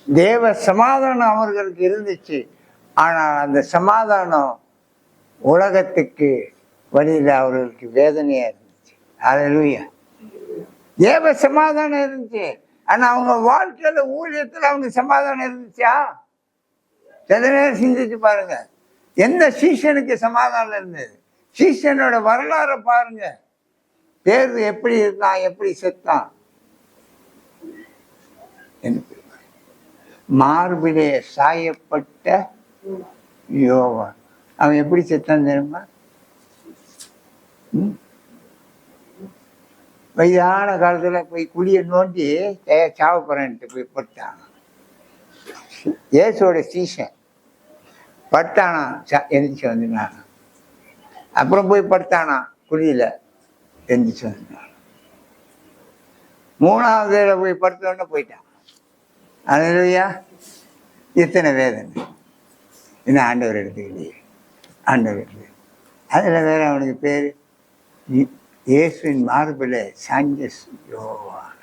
தேவ சமாதானம் அவர்களுக்கு இருந்துச்சு. ஆனால் அந்த சமாதானம் உலகத்துக்கு வழியில அவர்களுக்கு வேதனையா இருந்துச்சு. ஹல்லேலூயா. தேவ சமாதானம் இருந்துச்சு, ஆனா அவங்க வாழ்க்கையில ஊழியத்துல அவங்க சமாதானம் இருந்துச்சா? சில நேரம் சிந்திச்சு பாருங்க, எந்த சீஷனுக்கு சமாதானம் இருந்தது? சீஷனோட வரலாறை பாருங்க. பேரு எப்படி இருந்தான், எப்படி செத்தான். மார்பிலே சாயப்பட்ட யோவான், அவன் எப்படி செத்தான் தெரியுமா? வயதான காலத்துல போய் குழிய நோண்டி சாவப்பறன்ட்டு போய் பட்டான். இயேசுவோட சீசன் பட்டானா, எந்திரிச்சு வந்துனான். அப்புறம் போய் படுத்தானா குழியில, எந்திரிச்சு வந்துனான். 3வது போய் படுத்தோன்னு போயிட்டான். ஹல்லேலூயா. எத்தனை வேதனை. இன்னும் ஆண்டவர் எடுத்துக்கிட்டே, ஆண்டவர் எடுத்து. அதுல வேற அவனுக்கு பேரு இயேசுவின் மார்பில் சாஞ்ச யோவான்.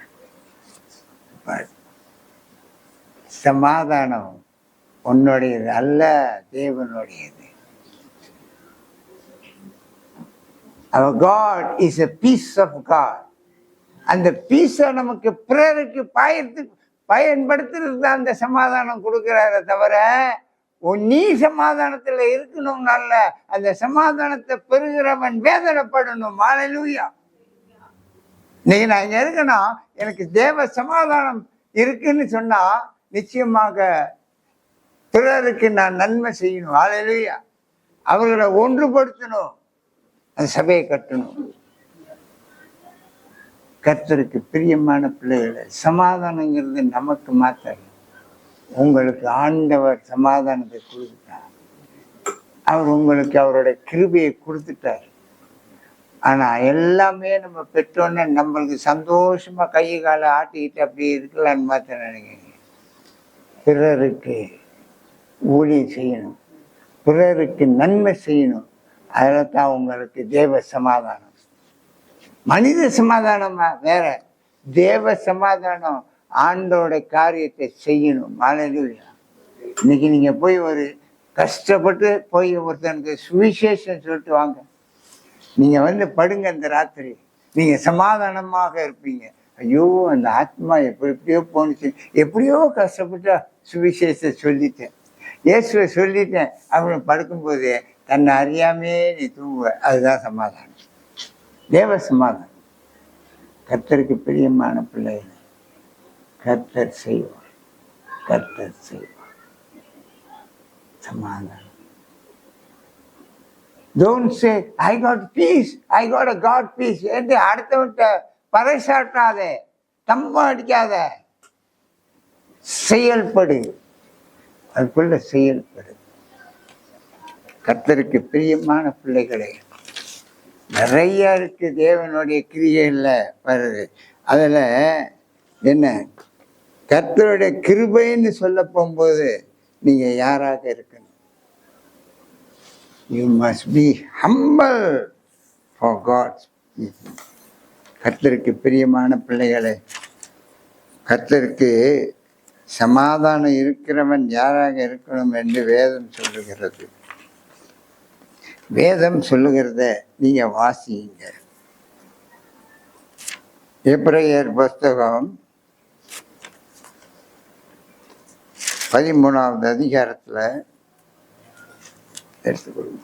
சமாதானம் உன்னுடையது அல்ல, தேவனுடையது. Our God is a peace of God. அந்த பீஸை நமக்கு பிறருக்கு பயன்படுத்துறது தான் அந்த சமாதானம் கொடுக்கிறார தவிர நீ சமாதானத்துல இருக்கணும்னால அந்த சமாதானத்தை பெறுகிறவன் வேதனைப்படணும். ஹல்லேலூயா. இன்னைக்கு நான் இங்க இருக்கணும், எனக்கு தேவ சமாதானம் இருக்குன்னு சொன்னா நிச்சயமாக பிறருக்கு நான் நன்மை செய்யணும். ஹல்லேலூயா. அவர்களை ஒன்றுபடுத்தணும், அந்த சபையை கட்டணும். கர்த்தருக்கு பிரியமான பிள்ளைகளை, சமாதானங்கிறது நமக்கு மாத்திரம். உங்களுக்கு ஆண்டவர் சமாதானத்தை கொடுத்துட்டார். அவர் உங்களுக்கு அவருடைய கிருபையை கொடுத்துட்டார். ஆனா எல்லாமே நம்ம பெற்றோன்னு நம்மளுக்கு சந்தோஷமா கையை காலை ஆட்டிக்கிட்டு அப்படி இருக்கலான்னு மாத்திரம் நினைக்கிறீங்க. பிறருக்கு ஊழியம் செய்யணும், பிறருக்கு நன்மை செய்யணும். அதில் தான் உங்களுக்கு தேவ சமாதானம். மனித சமாதானமா வேற, தேவ சமாதானம் ஆண்டோட காரியத்தை செய்யணும். ஹல்லேலூயா. இன்னைக்கு நீங்க போய் ஒரு கஷ்டப்பட்டு போய் ஒருத்தனுக்கு சுவிசேஷம் சொல்லிட்டு வாங்க, நீங்க வந்து படுங்க அந்த ராத்திரி, நீங்க சமாதானமாக இருப்பீங்க. ஐயோ அந்த ஆத்மா எப்படியோ போனுச்சு, எப்படியோ கஷ்டப்பட்டு சுவிசேஷத்தை சொல்லிட்டேன், இயேசுவை சொல்லிட்டேன் அப்படின்னு படுக்கும்போதே தன்னை அறியாமே நீ தூங்குவ. அதுதான் சமாதானம், தேவ சமாதானம். கர்த்தருக்கு பிரியமான பிள்ளைகள், கர்த்தர் செய்வார், கர்த்தர் செய்வார் சமாதானம். Don't say I got peace, I got a God peace என்று அடுத்தவன்கிட்ட பறைசாட்டாதே, தம்பம் அடிக்காத. செயல்படு, அதுக்குள்ள செயல்படு. கர்த்தருக்கு பிரியமான பிள்ளைகளே, நிறைய இருக்கு தேவனுடைய கிரியைகள்ல வருது. அதுல என்ன, கர்த்தருடைய கிருபைன்னு சொல்ல போகும்போது நீங்க யாராக இருக்கணும்? You must be humble for God's people. கர்த்தருக்கு பிரியமான பிள்ளைகளே, கர்த்தருக்கு சமாதானம் இருக்கிறவன் யாராக இருக்கணும் என்று வேதம் சொல்லுகிறது. வேதம் சொல்லுகிறத நீங்க வாசிங்க. எபிரேயர் புஸ்தகம் 13வது அதிகாரத்துல எடுத்துக்கொள்ளுங்க.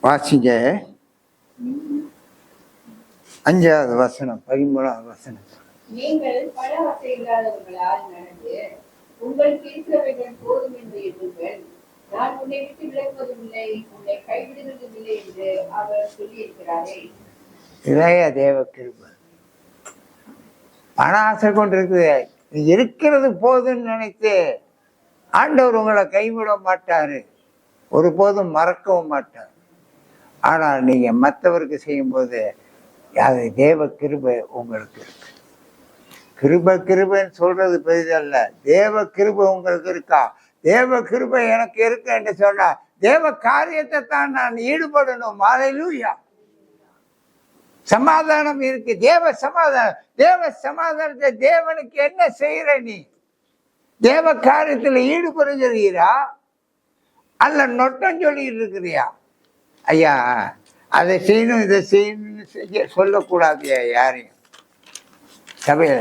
வாசிங்க 5வது வசனம், 13வது வசனம். நீங்கள் பல வசை இல்லாதவர்களால் நடந்து உங்களுக்கு இருக்கிறவர்கள் போதும் என்று எண்ணுங்கள். நான் உன்னை விட்டு விலகுவதும் இல்லை, உன்னை கைவிடுவதும் இல்லை என்று அவர் சொல்லியிருக்கிறாரே. இளைய தேவ கிருபை. பண ஆசை கொண்டு இருக்குது, இருக்கிறது போதுன்னு நினைத்து ஆண்டவர் உங்களை கைவிட மாட்டாரு, ஒருபோதும் மறக்கவும் மாட்டார். ஆனால் நீங்க மற்றவருக்கு செய்யும்போது அது தேவ கிருபை உங்களுக்கு இருக்கு. கிருபை கிருபைன்னு சொல்றது பெரிதல்ல, தேவ கிருபை உங்களுக்கு இருக்கா? தேவ கிருபை எனக்கு இருக்கு என்று சொன்னா தேவ காரியத்தை தான் நான் ஈடுபடணும். ஹல்லேலூயா. சமாதானம் இருக்கு, தேவ சமாதானம். தேவ சமாதானத்தை தேவனுக்கு என்ன செய்யற? நீ தேவ காரியத்துல ஈடுபடுகிறீரா அல்ல நொட்டம் சொல்லிட்டு இருக்கிறியா? ஐயா அதை செய்யணும் இதை செய்யணும்னு சொல்லக்கூடாதுயா யாரையும். சபையில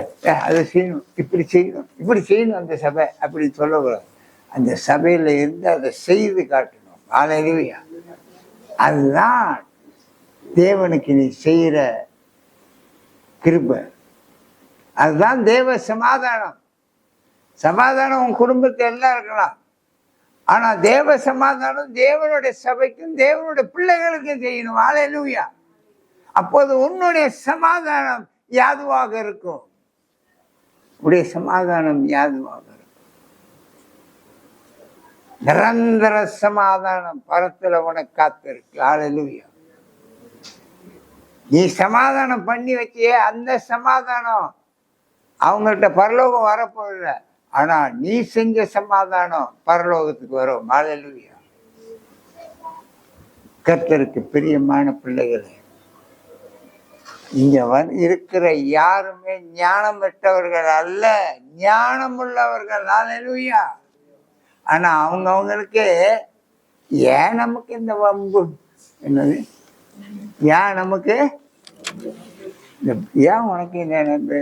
அதை செய்யணும், இப்படி செய்யணும், இப்படி செய்யணும் அந்த சபை அப்படி சொல்லக்கூடாது. அந்த சபையில இருந்து அதை செய்து காட்டணும். ஹல்லேலூயா. அதுதான் தேவனுக்கு நீ செய்யற கிருபை. அதுதான் தேவ சமாதானம். சமாதானம் உன் குடும்பத்தை எல்லாம் இருக்கலாம், ஆனா தேவ சமாதானம் தேவனுடைய சபைக்கும் தேவனுடைய பிள்ளைகளுக்கும் செய்யணும். ஹல்லேலூயா. அப்போது உன்னுடைய சமாதானம் யாதுவாக இருக்கும், உடைய சமாதானம் யாதுவாக இருக்கும். நிரந்தர சமாதானம் பரத்துல உனக்கு காத்திருக்கு. ஹல்லேலூயா. நீ சமாதானம் பண்ணி வச்சியே அந்த சமாதானம் அவங்கள்ட்ட பரலோகம் வரப்போதில்லை, ஆனா நீ செஞ்ச சமாதானம் பரலோகத்துக்கு வரும். ஹல்லேலூயா. கர்த்தருக்கு பிரியமான பிள்ளைகளே, இங்க இருக்கிற யாருமே ஞானம் பெற்றவர்கள் அல்ல, ஞானம் உள்ளவர்கள். ஹல்லேலூயா. ஆனா அவங்களுக்கு ஏன் நமக்கு இந்த வம்பு, என்னது ஏன் நமக்கு ஏன் உனக்கு இந்த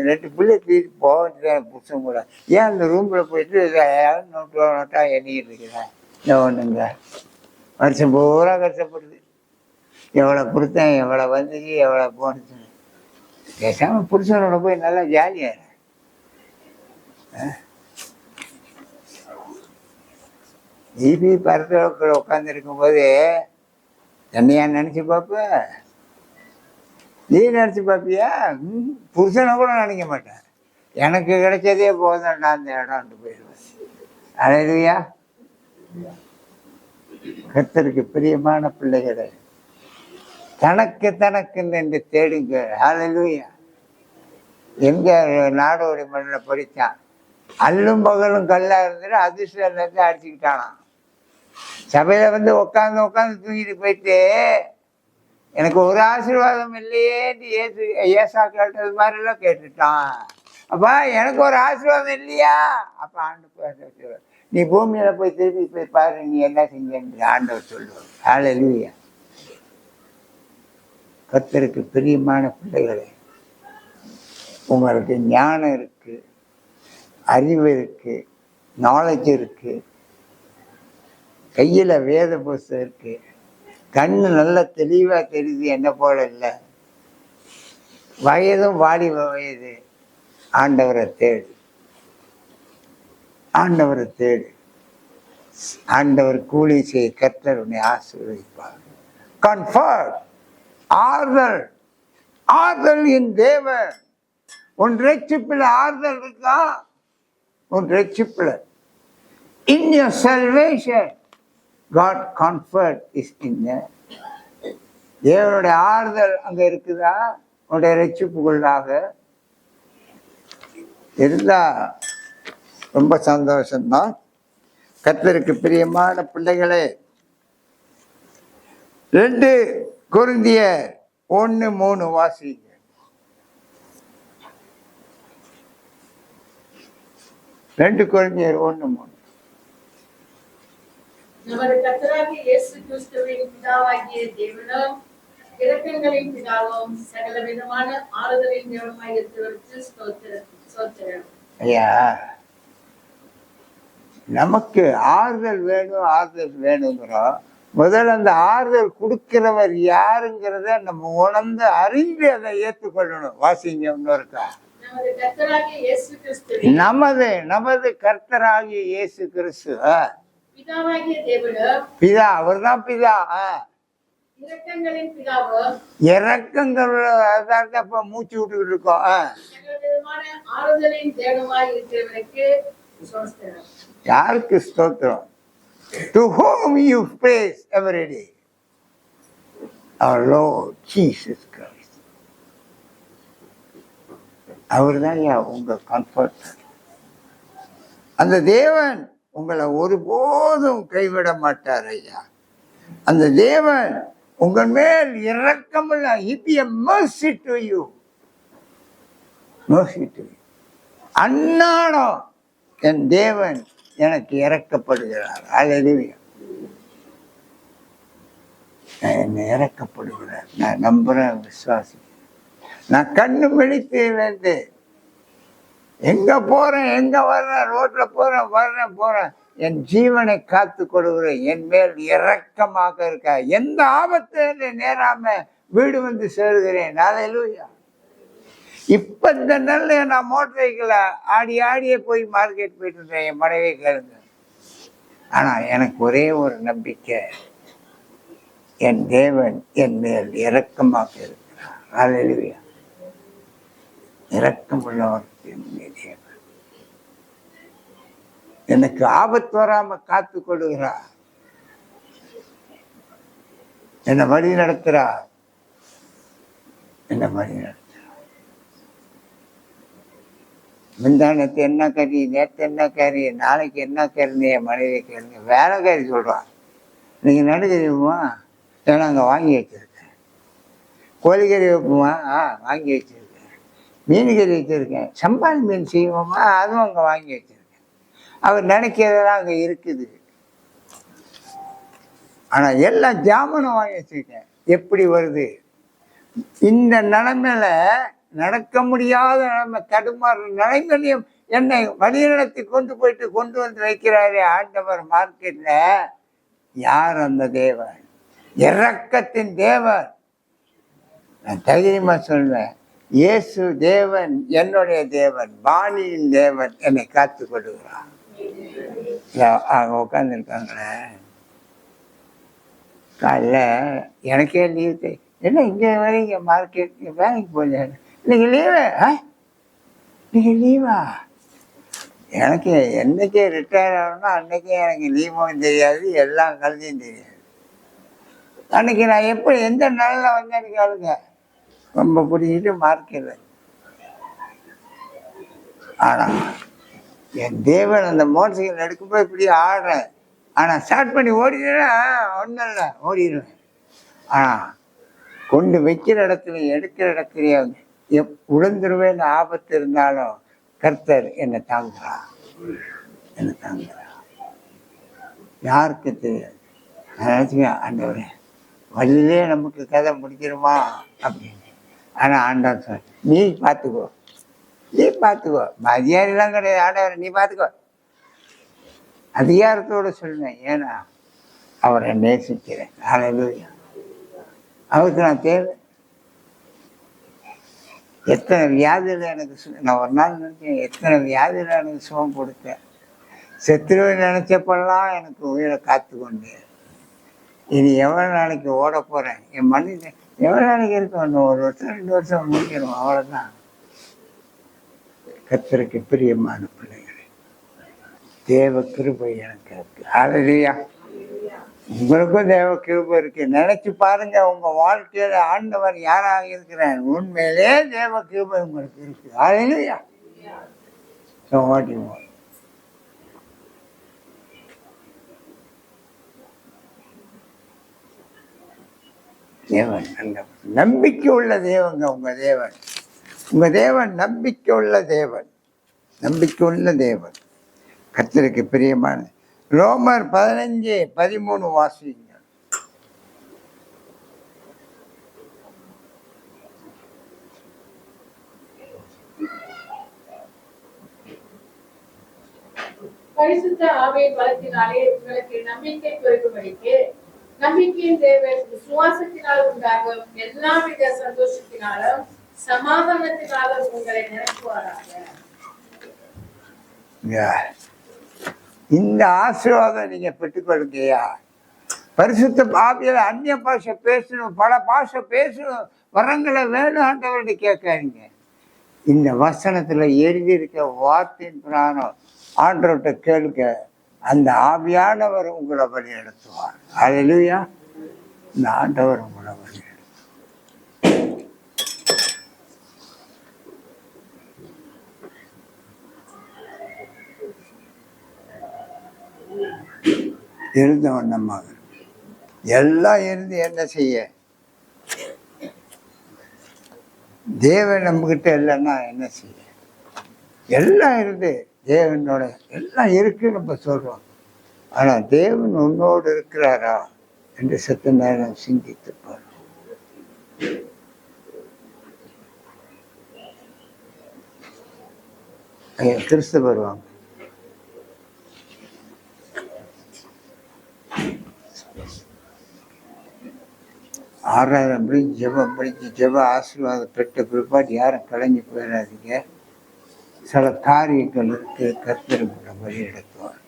2 பிள்ளை தூக்கிட்டு போக புருஷன் கூட ஏன் அந்த ரூம்ல போயிட்டு நோட்டா எண்ணிட்டு இருக்கிறேன்? ஒன்றுங்க, வருஷம் பூரா கஷ்டப்படுது. எவ்வளோ கொடுத்தேன், எவ்வளோ வந்துச்சு, எவ்வளோ போனுச்சு. பேசாமல் புருஷனோட போய் நல்லா ஜாலியாக. ஜிபி பரத்தில் உட்காந்துருக்கும் போது என்னையா நினச்சி பார்ப்ப? நீ நினச்சி பார்ப்பியா? புருஷனை கூட நினைக்க மாட்டேன். எனக்கு கிடைச்சதே போதும்டா அந்த இடம்ட்டு போயிடுவேன். அல்லேலூயா. கர்த்தருக்கு பிரியமான பிள்ளைகளை தனக்கு என்று தேடுங்க. அல்லேலூயா. எங்க நாடோடி மண்ணில் படித்தான், அல்லும் பகலும் கல்லா இருந்துட்டு அதிர்ஷ்டம் அடிச்சுக்கிட்டானான். சபையில வந்து உட்காந்து தூங்கிட்டு போயிட்டு, எனக்கு ஒரு ஆசீர்வாதம் இல்லையேன்னு ஏசா கேட்டது மாதிரிலாம் கேட்டுட்டான். அப்பா எனக்கு ஒரு ஆசீர்வாதம் இல்லையா? அப்ப ஆண்டவர், நீ பூமியில போய் திருப்பி போய் பாரு, நீ என்ன செஞ்சேன்னு ஆண்டவர் சொல்லுவார். அல்லேலூயா. கர்த்தருக்கு பிரியமான பிள்ளைகளே, உங்களுக்கு ஞானம் இருக்கு, அறிவு இருக்கு, நாலேஜ் இருக்கு, கையில வேத புஸ்தகம் இருக்கு, கண்ணு நல்லா தெளிவா தெரியுது, என்ன போல இல்லை, வயதும் வாலிப வயது. ஆண்டவரை தேடு, ஆண்டவரை தேடு. ஆண்டவர் கூலி செய்ய கர்த்தர் உன்னை ஆசீர்வதிப்பார். கம்ஃபர்ட், ஆறுதல், ஆறுதல் என் தேவன். உன் ரட்சிப்பில் ஆறுதல் இருக்கா? உன் ரட்சிப்பில், in your salvation God comfort is in there. தேவனுடைய ஆறுதல் அங்க இருக்குதா? உன்னுடைய ரட்சிப்புக்குள்ளாக இருந்தா ரொம்ப சந்தோஷம்தான். கர்த்தருக்கு பிரியமான பிள்ளைகளே, 2 கொரிந்தியர் 1:3 வாசிங்க. 2 கொரிந்தியர் 1:3. நமது கர்த்தராகிய இயேசு கிறிஸ்துவின் பிதாவாகிய தேவனும் இரக்கங்களின் பிதாவும் சகல விதமான ஆறுதலின் தேவனுமாய் இருக்கிறவருக்கு ஸ்தோத்திரம். ஐயா, நமக்கு ஆறுதல் வேணும், ஆறுதல் வேணுங்கிறோம். முதல்ல அந்த ஆறுதல் கொடுக்கிறவர் யாருங்கிறத நம்ம உணர்ந்து அறிந்து அதை ஏற்றுக்கொள்ளணும். வாசிங்க இன்னொருக்கா. நமது கர்த்தராகிய இயேசு கிறிஸ்து, நமது கர்த்தராகிய இயேசு கிறிஸ்து பிதாவாகிய தேவனும், பிதா, அவர் தான் பிதா. இரக்கங்களின் பிதாவும் இறக்கங்கள் இப்ப மூச்சு விட்டுக்கிட்டு இருக்கோம். சகல விதமான ஆறுதலின் தேவனுமாய் இருக்கிறவருக்கு ஸ்தோத்திரம். யாருக்கு ஸ்தோத்திரம்? To whom you praise every day, our Lord Jesus Christ. அவர் தான் உங்க கம்ஃபர்ட். அந்த தேவன் உங்களை ஒருபோதும் கைவிட மாட்டார் ஐயா. அந்த தேவன் உங்கள் மேல் இரக்கமுள்ள, he be a mercy to you, mercy to you. அன்னாடம் என் தேவன் எனக்கு இறக்கப்படுகிறார். அல்லேலூயா. என்னை இறக்கப்படுகிறார். நான் நம்புறேன், விசுவாசிக்கிறேன். நான் கண்ணு விழித்து எங்க போறேன், எங்க வர்றேன், ரோட்ல போறேன், என் ஜீவனை காத்து கொடுக்கிறேன். என் மேல் இரக்கமாக இருக்க, எந்த ஆபத்து நேராம வீடு வந்து சேருகிறேன். அல்லேலூயா. இப்ப இந்த நாள்ல நான் மோட்டர் சைக்கிள ஆடியே போய் மார்க்கெட் போயிட்டு இருந்தேன். என் மனைவி கேளுங்க. ஆனா எனக்கு ஒரே ஒரு நம்பிக்கை, என் தேவன் என் மேல் இரக்கமாக இருக்கிறார். அல்லேலூயா. இரக்கம் உள்ளவர் தேவன். எனக்கு ஆபத்து வராம காத்து கொள்கிறார். என்னை வழி நடத்துறார். முந்தானத்து என்ன கறி, நேற்று என்ன கறி, நாளைக்கு என்ன கறின்னு என் மனைவி கேளுங்க. வேலை கறி சொல்றான். நீங்க நடுக்கறிவுமா? ஏன்னா அங்கே வாங்கி வச்சிருக்கேன். கோழிக்கறி வைப்புமா? வாங்கி வச்சிருக்கேன். மீன் கறி வச்சிருக்கேன். சம்பால் மீன் செய்வோமா? அதுவும் அங்கே வாங்கி வச்சிருக்கேன். அவர் நினைக்கிறதெல்லாம் அங்கே இருக்குது. ஆனா எல்லாம் ஜாமனும் வாங்கி வச்சிருக்கேன். எப்படி வருது? இந்த நிலைமையில நடக்க முடியாத நிலைமை, தடுமாறுற நிலைமையிலையும் என்னை வழிநடத்தி கொண்டு வந்து வைக்கிறாரே ஆண்டவர் மார்க்கெட்ல. யார் அந்த தேவன்? இரக்கத்தின் தேவன். நான் தைரியமா சொல்வேன், இயேசு தேவன், என்னுடைய தேவன், பாணியின் தேவன் என்னை காத்து கொள்ளுகிறான். அவங்க உட்காந்துருக்காங்களே, காலைல எனக்கே லீவு. என்ன இங்கே வரீங்க மார்க்கெட், வேலைக்கு போல இன்னைக்கு லீவு? இன்னைக்கு லீவா? எனக்கு என்னைக்கே ரிட்டையர் ஆகணும்னா அன்னைக்கே எனக்கு லீவும் தெரியாது, எல்லாம் கல்வியும் தெரியாது. அன்னைக்கு நான் எப்படி எந்த நாளில் வந்தேன்னு கேளுங்க. ரொம்ப பிடிச்சிட்டு மார்க்கெட். ஆனால் என் தேவன் அந்த மோட்டர் சைக்கிள் எடுக்கும்போது இப்படி ஆடுறேன். ஆனால் ஸ்டார்ட் பண்ணி ஓடிடுவேன், ஒன்றும் இல்லை, ஓடிடுவேன். ஆனால் கொண்டு வைக்கிற இடத்துல எடுக்கிற இடத்துல உழந்துருவேன்னு ஆபத்து இருந்தாலும் கர்த்தர் என்னை தாங்குறான், என்னை தாங்குறான். யாருக்கு தெரியாது. நினச்சிக்கேன், ஆண்டவரே வழியிலே நமக்கு கதை முடிக்கிறோமா அப்படின்னு. ஆனால் ஆண்டவர் சொல், நீ பார்த்துக்கோ, நீ பார்த்துக்கோ, அதிகாரிலாம் கிடையாது, ஆண்டவர் நீ பார்த்துக்கோ. அதிகாரத்தோடு சொல்லுவேன், ஏன்னா அவரை நேசிக்கிறேன். ஹல்லேலூயா. அவருக்கு நான் தேவை. எத்தனை வியாதியில் எனக்கு நான் ஒரு நாள் நினைச்சேன், எத்தனை வியாதியில் எனக்கு சுகம் கொடுத்தேன். செத்துருவேன் நினைச்சப்பெல்லாம் எனக்கு உயிரை காத்து கொண்டு, இனி எவ்வளோ நாளைக்கு ஓட போகிறேன், என் மனிதன் எவ்வளோ நாளைக்கு இருக்கும், இன்னும் 1 வருஷம் 2 வருஷம் முடிக்கணும், அவ்வளோதான். கர்த்தருக்கு பிரியமான பிள்ளைகளே, தேவ கிருபை எனக்கு இருக்கு. ஹல்லேலூயா. உங்களுக்கும் தேவ கிருபை இருக்கு. நினைச்சு பாருங்க, உங்க வாழ்க்கையில ஆண்டவர் யாராக இருக்கிறார், உண்மையிலே தேவ கிருபை உங்களுக்கு இருக்கு. ஹல்லேலூயா. தேவன் நல்லவர், நம்பிக்கை உள்ள தேவங்க உங்க தேவன். உங்க தேவன் நம்பிக்கை உள்ள தேவன், நம்பிக்கை உள்ள தேவன். கர்த்தருக்கு பிரியமான ரோமர் 15:13 வாசிங்க. பரிசுத்த ஆவியின் பலத்தினாலே உங்களுக்கு நம்பிக்கை பெருகும்படிக்கு நம்பிக்கையின் தேவன் விசுவாசத்தினால் உண்டாகும் எல்லாவித சந்தோஷத்தினாலும் சமாதானத்தினாலும் உங்களை நிரப்புவாராக. இந்த ஆசீர்வாதம் நீங்க பெற்றுக்கொள்ளுங்கய்யா. பரிசுத்த ஆவியில அந்நிய பாஷை பேசணும், பல பாஷை பேசணும், வரங்களை வேணும் ஆண்டவர்கிட்ட கேட்காதீங்க. இந்த வசனத்துல எழுதியிருக்க வார்த்தையின் பிராணம் ஆண்டவர்கிட்ட கேளுங்க. அந்த ஆவியானவர் உங்களை வழி நடத்துவார். ஹல்லேலூயா. இந்த ஆண்டவர் உங்களை வழி இருந்த வண்ணமாக எல்லாம் இருந்து என்ன செய்ய, தேவன் நம்மகிட்ட இல்லைன்னா என்ன செய்ய? எல்லாம் இருந்து தேவனோட எல்லாம் இருக்கு நம்ம சொல்றோம். ஆனா தேவன் உன்னோடு இருக்கிறாரா என்று சத்த நேரம் சிந்தித்து பாரு. கிறிஸ்து வருவாங்க. ஆறாயிரம் முடிஞ்சு ஜெபம் முடிஞ்சு ஜெப ஆசீர்வாதம் பெற்ற பிற்பாடு யாரும் கலைஞ்சு போயிடாதீங்க. சில காரியங்கள் இருக்கு, கர்த்தர் வழி நடத்துவார்.